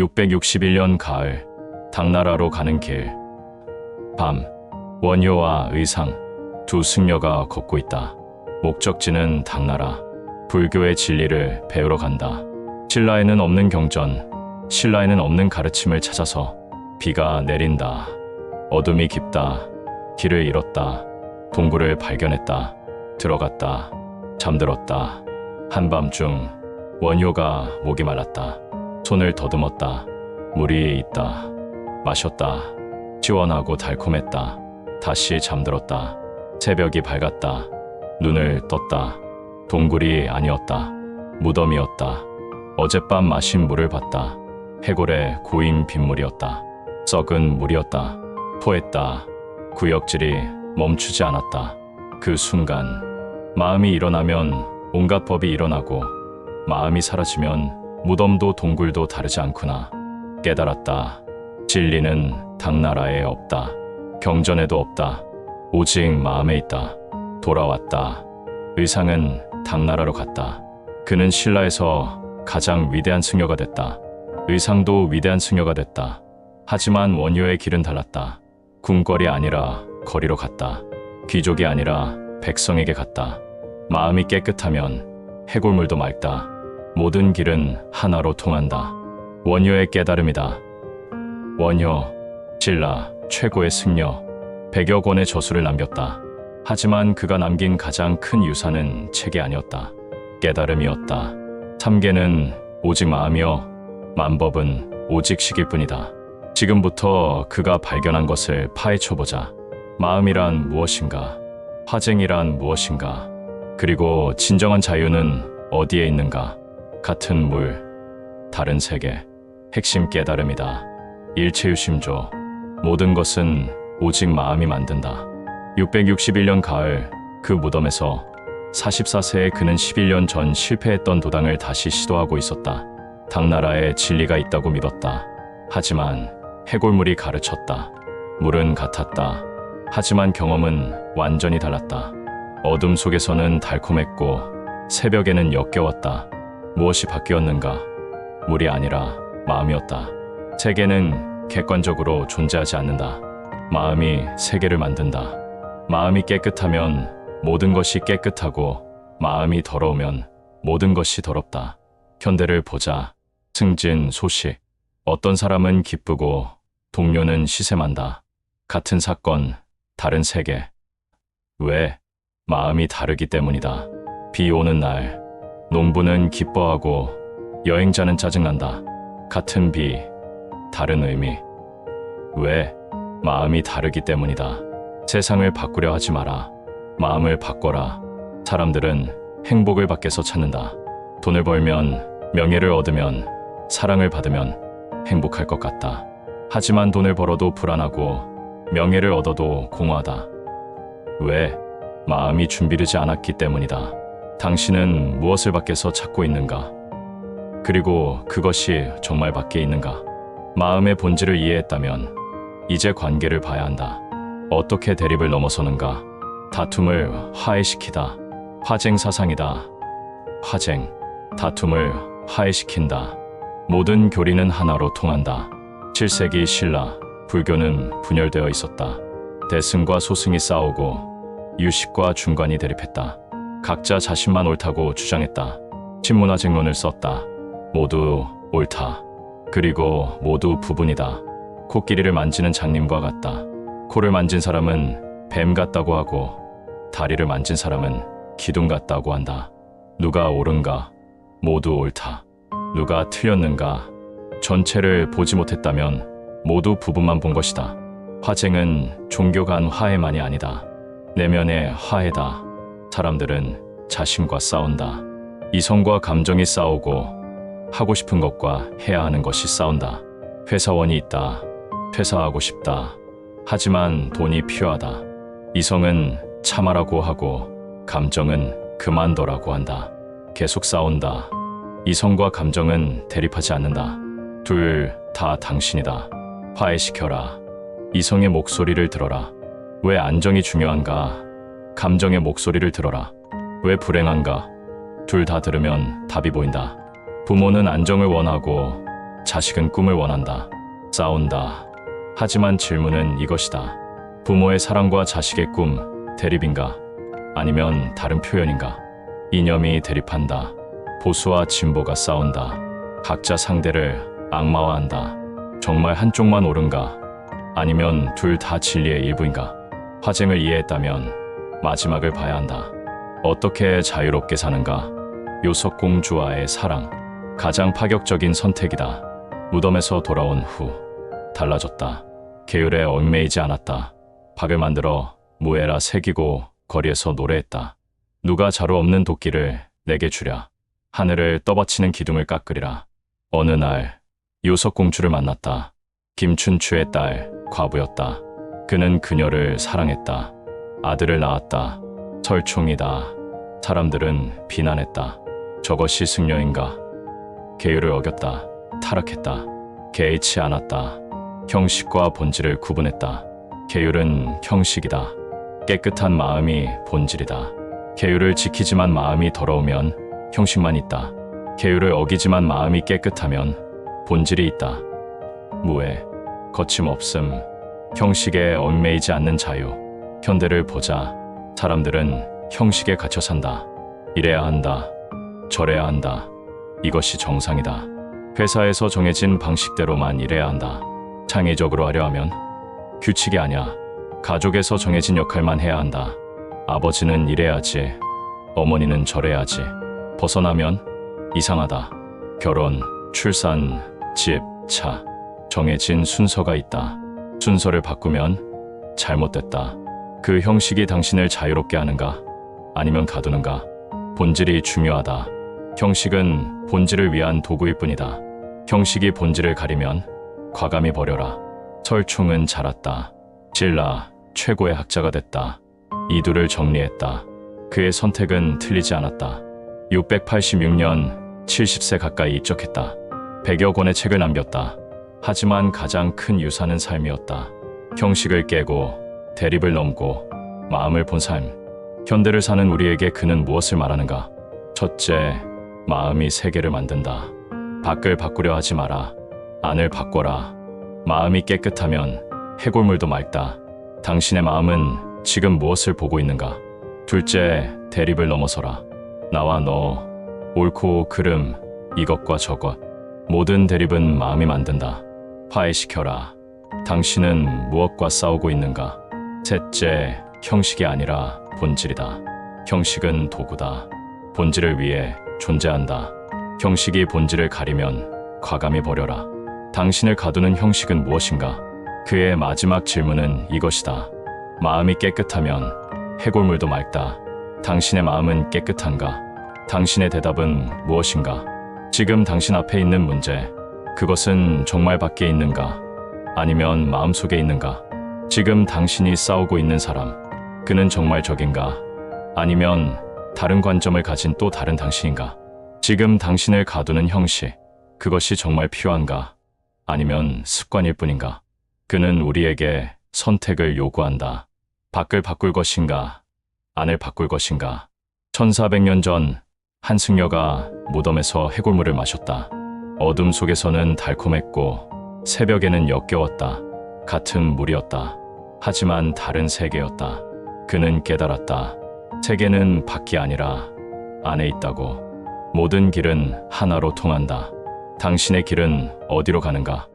661년 가을, 당나라로 가는 길. 밤, 원효와 의상, 두 승려가 걷고 있다. 목적지는 당나라. 불교의 진리를 배우러 간다. 신라에는 없는 경전, 신라에는 없는 가르침을 찾아서. 비가 내린다. 어둠이 깊다. 길을 잃었다. 동굴을 발견했다. 들어갔다. 잠들었다. 한밤중 원효가 목이 말랐다. 손을 더듬었다. 물이 있다. 마셨다. 시원하고 달콤했다. 다시 잠들었다. 새벽이 밝았다. 눈을 떴다. 동굴이 아니었다. 무덤이었다. 어젯밤 마신 물을 봤다. 해골의 고인 빗물이었다. 썩은 물이었다. 토했다. 구역질이 멈추지 않았다. 그 순간 마음이 일어나면 온갖 법이 일어나고, 마음이 사라지면 무덤도 동굴도 다르지 않구나. 깨달았다. 진리는 당나라에 없다. 경전에도 없다. 오직 마음에 있다. 돌아왔다. 의상은 당나라로 갔다. 그는 신라에서 가장 위대한 승려가 됐다. 의상도 위대한 승려가 됐다. 하지만 원효의 길은 달랐다. 궁궐이 아니라 거리로 갔다. 귀족이 아니라 백성에게 갔다. 마음이 깨끗하면 해골물도 맑다. 모든 길은 하나로 통한다. 원효의 깨달음이다. 원효, 신라 최고의 승려, 100여 권의 저수를 남겼다. 하지만 그가 남긴 가장 큰 유산은 책이 아니었다. 깨달음이었다. 참계는 오직 마음이요, 만법은 오직 식일 뿐이다. 지금부터 그가 발견한 것을 파헤쳐보자. 마음이란 무엇인가? 화쟁이란 무엇인가? 그리고 진정한 자유는 어디에 있는가? 같은 물, 다른 세계, 핵심 깨달음이다. 일체유심조, 모든 것은 오직 마음이 만든다. 661년 가을, 그 무덤에서 44세의 그는 11년 전 실패했던 도당을 다시 시도하고 있었다. 당나라에 진리가 있다고 믿었다. 하지만 해골물이 가르쳤다. 물은 같았다. 하지만 경험은 완전히 달랐다. 어둠 속에서는 달콤했고 새벽에는 역겨웠다. 무엇이 바뀌었는가? 물이 아니라 마음이었다. 세계는 객관적으로 존재하지 않는다. 마음이 세계를 만든다. 마음이 깨끗하면 모든 것이 깨끗하고, 마음이 더러우면 모든 것이 더럽다. 현대를 보자. 승진, 소식. 어떤 사람은 기쁘고 동료는 시샘한다. 같은 사건, 다른 세계. 왜? 마음이 다르기 때문이다. 비 오는 날, 농부는 기뻐하고 여행자는 짜증난다. 같은 비, 다른 의미. 왜? 마음이 다르기 때문이다. 세상을 바꾸려 하지 마라. 마음을 바꿔라. 사람들은 행복을 밖에서 찾는다. 돈을 벌면, 명예를 얻으면, 사랑을 받으면 행복할 것 같다. 하지만 돈을 벌어도 불안하고 명예를 얻어도 공허하다. 왜? 마음이 준비되지 않았기 때문이다. 당신은 무엇을 밖에서 찾고 있는가? 그리고 그것이 정말 밖에 있는가? 마음의 본질을 이해했다면 이제 관계를 봐야 한다. 어떻게 대립을 넘어서는가? 다툼을 화해시키다. 화쟁 사상이다. 화쟁, 다툼을 화해시킨다. 모든 교리는 하나로 통한다. 7세기 신라, 불교는 분열되어 있었다. 대승과 소승이 싸우고 유식과 중관이 대립했다. 각자 자신만 옳다고 주장했다. 신문화쟁론을 썼다. 모두 옳다. 그리고 모두 부분이다. 코끼리를 만지는 장님과 같다. 코를 만진 사람은 뱀 같다고 하고, 다리를 만진 사람은 기둥 같다고 한다. 누가 옳은가? 모두 옳다. 누가 틀렸는가? 전체를 보지 못했다면 모두 부분만 본 것이다. 화쟁은 종교 간 화해만이 아니다. 내면의 화해다. 사람들은 자신과 싸운다. 이성과 감정이 싸우고, 하고 싶은 것과 해야 하는 것이 싸운다. 회사원이 있다. 퇴사하고 싶다. 하지만 돈이 필요하다. 이성은 참아라고 하고, 감정은 그만둬라고 한다. 계속 싸운다. 이성과 감정은 대립하지 않는다. 둘 다 당신이다. 화해시켜라. 이성의 목소리를 들어라. 왜 안정이 중요한가? 감정의 목소리를 들어라. 왜 불행한가? 둘 다 들으면 답이 보인다. 부모는 안정을 원하고 자식은 꿈을 원한다. 싸운다. 하지만 질문은 이것이다. 부모의 사랑과 자식의 꿈, 대립인가? 아니면 다른 표현인가? 이념이 대립한다. 보수와 진보가 싸운다. 각자 상대를 악마화한다. 정말 한쪽만 옳은가? 아니면 둘 다 진리의 일부인가? 화쟁을 이해했다면 마지막을 봐야 한다. 어떻게 자유롭게 사는가? 요석공주와의 사랑. 가장 파격적인 선택이다. 무덤에서 돌아온 후 달라졌다. 계율에 얽매이지 않았다. 박을 만들어 무에라 새기고 거리에서 노래했다. 누가 자루 없는 도끼를 내게 주랴. 하늘을 떠받치는 기둥을 깎으리라. 어느 날 요석공주를 만났다. 김춘추의 딸 과부였다. 그는 그녀를 사랑했다. 아들을 낳았다. 설총이다. 사람들은 비난했다. 저것이 승려인가? 계율을 어겼다. 타락했다. 개의치 않았다. 형식과 본질을 구분했다. 계율은 형식이다. 깨끗한 마음이 본질이다. 계율을 지키지만 마음이 더러우면 형식만 있다. 계율을 어기지만 마음이 깨끗하면 본질이 있다. 무해, 거침없음, 형식에 얽매이지 않는 자유. 현대를 보자. 사람들은 형식에 갇혀 산다. 이래야 한다. 저래야 한다. 이것이 정상이다. 회사에서 정해진 방식대로만 일해야 한다. 창의적으로 하려 하면 규칙이 아니야. 가족에서 정해진 역할만 해야 한다. 아버지는 이래야지. 어머니는 저래야지. 벗어나면 이상하다. 결혼, 출산, 집, 차. 정해진 순서가 있다. 순서를 바꾸면 잘못됐다. 그 형식이 당신을 자유롭게 하는가? 아니면 가두는가? 본질이 중요하다. 형식은 본질을 위한 도구일 뿐이다. 형식이 본질을 가리면 과감히 버려라. 설총은 자랐다. 신라 최고의 학자가 됐다. 이두를 정리했다. 그의 선택은 틀리지 않았다. 686년 70세 가까이 입적했다. 100여 권의 책을 남겼다. 하지만 가장 큰 유산은 삶이었다. 형식을 깨고 대립을 넘고 마음을 본 삶. 현대를 사는 우리에게 그는 무엇을 말하는가? 첫째, 마음이 세계를 만든다. 밖을 바꾸려 하지 마라. 안을 바꿔라. 마음이 깨끗하면 해골물도 맑다. 당신의 마음은 지금 무엇을 보고 있는가? 둘째, 대립을 넘어서라. 나와 너, 옳고 그름, 이것과 저것. 모든 대립은 마음이 만든다. 화해시켜라. 당신은 무엇과 싸우고 있는가? 셋째, 형식이 아니라 본질이다. 형식은 도구다. 본질을 위해 존재한다. 형식이 본질을 가리면 과감히 버려라. 당신을 가두는 형식은 무엇인가? 그의 마지막 질문은 이것이다. 마음이 깨끗하면 해골물도 맑다. 당신의 마음은 깨끗한가? 당신의 대답은 무엇인가? 지금 당신 앞에 있는 문제, 그것은 정말 밖에 있는가? 아니면 마음속에 있는가? 지금 당신이 싸우고 있는 사람, 그는 정말 적인가? 아니면 다른 관점을 가진 또 다른 당신인가? 지금 당신을 가두는 형식, 그것이 정말 필요한가? 아니면 습관일 뿐인가? 그는 우리에게 선택을 요구한다. 밖을 바꿀 것인가? 안을 바꿀 것인가? 1400년 전 한 승려가 무덤에서 해골물을 마셨다. 어둠 속에서는 달콤했고 새벽에는 역겨웠다. 같은 물이었다. 하지만 다른 세계였다. 그는 깨달았다. 세계는 밖이 아니라 안에 있다고. 모든 길은 하나로 통한다. 당신의 길은 어디로 가는가?